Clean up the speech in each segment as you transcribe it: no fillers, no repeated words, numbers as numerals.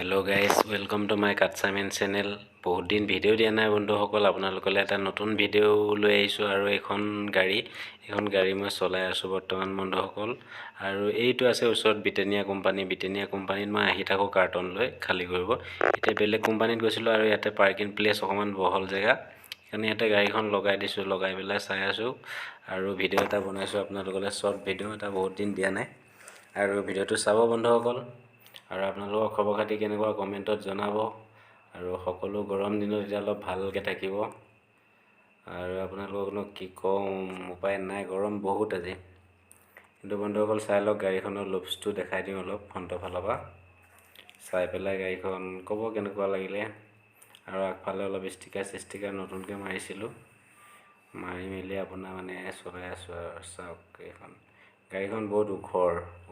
Hello' guys, welcome to my কাটছামেন channel. বহুত দিন ভিডিঅ' দিয়া নাই বন্ধুসকল, আপোনালোকলৈ এটা নতুন ভিডিঅ' লৈ আহিছোঁ। আৰু এইখন গাড়ী মই চলাই আছোঁ বৰ্তমান বন্ধুসকল। আৰু এইটো আছে ওচৰত ব্ৰিটেনিয়া কোম্পানীত মই আহি থাকোঁ কাৰ্টন লৈ খালী কৰিব। এতিয়া বেলেগ কোম্পানীত গৈছিলোঁ আৰু ইয়াতে পাৰ্কিং প্লেচ অকণমান বহল জেগা, সেইকাৰণে ইয়াতে গাড়ীখন লগাই দিছোঁ। লগাই পেলাই চাই আছোঁ আৰু ভিডিঅ' এটা বনাইছোঁ আপোনালোকলৈ, শ্বৰ্ট ভিডিঅ' এটা, বহুত দিন দিয়া নাই। আৰু ভিডিঅ'টো চাব বন্ধুসকল। আৰু আপোনালোকৰ খবৰ খাতি কেনেকুৱা কমেণ্টত জনাব। আৰু সকলো গৰম দিনত এতিয়া অলপ ভালকৈ থাকিব। আৰু আপোনালোককনো কি কওঁ, উপায় নাই, গৰম বহুত আজি। কিন্তু বন্ধুসকল চাই লওক, গাড়ীখনৰ লুকছটো দেখাই দিওঁ অলপ ফ্ৰণ্টৰ ফালৰ পৰা। চাই পেলাই গাড়ীখন ক'ব কেনেকুৱা লাগিলে। আৰু আগফালে অলপ ষ্টিকাৰ নতুনকৈ মাৰিছিলোঁ, মাৰি মেলি আপোনাৰ মানে চলাই আছোঁ। আৰু চাওক গাড়ীখন বহুত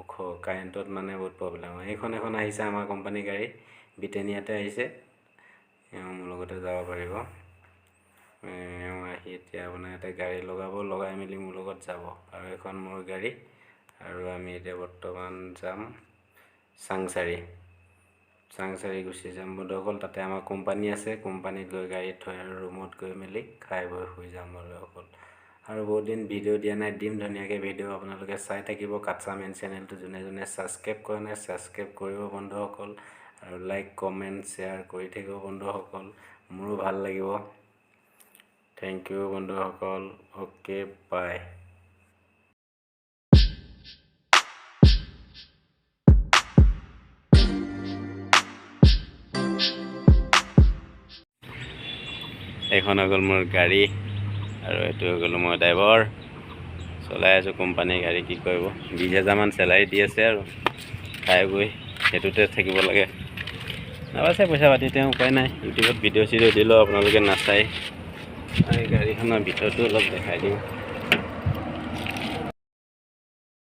ওখ, কাৰেণ্টত মানে বহুত প্ৰব্লেম হয়। এখন আহিছে আমাৰ কোম্পানী গাড়ী, ব্ৰিটেনিয়াতে আহিছে। মোৰ লগতে যাব পাৰিব। আহি এতিয়া আপোনাৰ ইয়াতে গাড়ী লগাই মেলি মোৰ লগত যাব। আৰু এখন মোৰ গাড়ী, আৰু আমি এতিয়া বৰ্তমান যাম চাংচাৰি গুচি যাম বন্ধুসকল। তাতে আমাৰ কোম্পানী আছে, কোম্পানীত গৈ গাড়ীত থৈ আৰু ৰুমত গৈ মেলি খাই বৈ শুই যাম বন্ধুসকল। আৰু বহুত দিন ভিডিঅ' দিয়া নাই, দিম ধুনীয়াকৈ ভিডিঅ', আপোনালোকে চাই থাকিব। কাটছামেন চেনেলটো যোনে ছাবস্ক্ৰাইব কৰা নাই, ছাবস্ক্ৰাইব কৰিব বন্ধুসকল। আৰু লাইক কমেণ্ট শ্বেয়াৰ কৰি থাকিব বন্ধুসকল, মোৰো ভাল লাগিব। থেংক ইউ বন্ধুসকল, অ'কে বাই। এইখন হৈ গ'ল মোৰ গাড়ী, আৰু এইটো হৈ গ'লো মই ড্ৰাইভাৰ, চলাই আছোঁ কোম্পানীৰ গাড়ী। কি কৰিব, 20,000 চেলাৰী দি আছে আৰু খাই বৈ সেইটোতে থাকিব লাগে। নাবাছে পইচা পাতি, তেওঁ উপায় নাই। ইউটিউবত ভিডিঅ' চিডিঅ' দিলেও আপোনালোকে নাচায়। এই গাড়ীখনৰ ভিতৰতো অলপ দেখাই দিওঁ।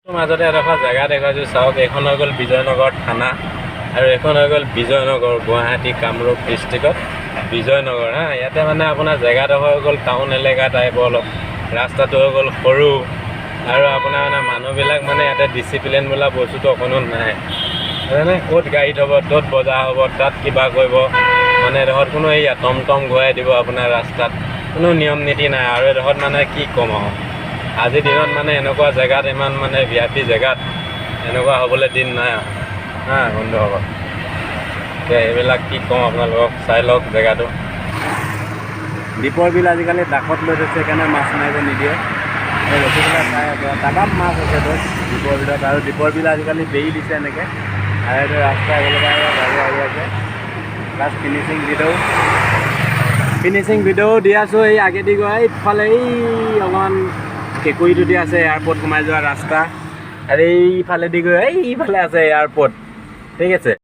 মাজতে এডোখৰ জেগা দেখুৱাইছোঁ, চাওক। এইখন হৈ গ'ল বিজয়নগৰ থানা, আৰু এইখন হৈ গ'ল বিজয়নগৰ, গুৱাহাটী কামৰূপ ডিষ্ট্ৰিক্টত বিজয়নগৰ। ইয়াতে মানে আপোনাৰ জেগাডোখৰ হৈ গ'ল টাউন এলেকা টাইপৰ অলপ। ৰাস্তাটো হৈ গ'ল সৰু, আৰু আপোনাৰ মানে মানুহবিলাক মানে ইয়াতে ডিচিপ্লিন বোলা বস্তুটো অকণো নাই। মানে ক'ত গাড়ী থ'ব, ত'ত বজাৰ হ'ব, তাত কিবা কৰিব, মানে এডোখৰত কোনো এই টমটম ঘূৰাই দিব আপোনাৰ ৰাস্তাত, কোনো নিয়ম নীতি নাই। আৰু এডোখৰত মানে কি ক'ম আৰু, আজিৰ দিনত মানে এনেকুৱা জেগাত, ইমান মানে ভিআইপি জেগাত এনেকুৱা হ'বলৈ দিন নাই আৰু বন্ধুসকল। এতিয়া এইবিলাক কি ক'ম আপোনালোকক, চাই লওক জেগাটো। দীপৰ বিল আজিকালি ডাকত লৈ থৈছে, সেইকাৰণে মাছ মাৰিব নিদিয়ে। ৰখি পেলাই চাই আছোঁ, তামাম মাছ আছে তোৰ দীপৰ বিলত। আৰু দীপৰ বিল আজিকালি বেৰি দিছে এনেকৈ, আৰু এইটো ৰাস্তা আগলৈ গাড়ী আহি আছে। প্লাছ ফিনিচিং ভিডিঅ' দি আছোঁ। এই আগেদি গৈ এইফালে এই অকণমান কেঁকুৰিটো দি আছে এয়াৰপৰ্ট সোমাই যোৱা ৰাস্তা, আৰু এইফালেদি গৈ এইফালে আছে এয়াৰপৰ্ট, ঠিক আছে।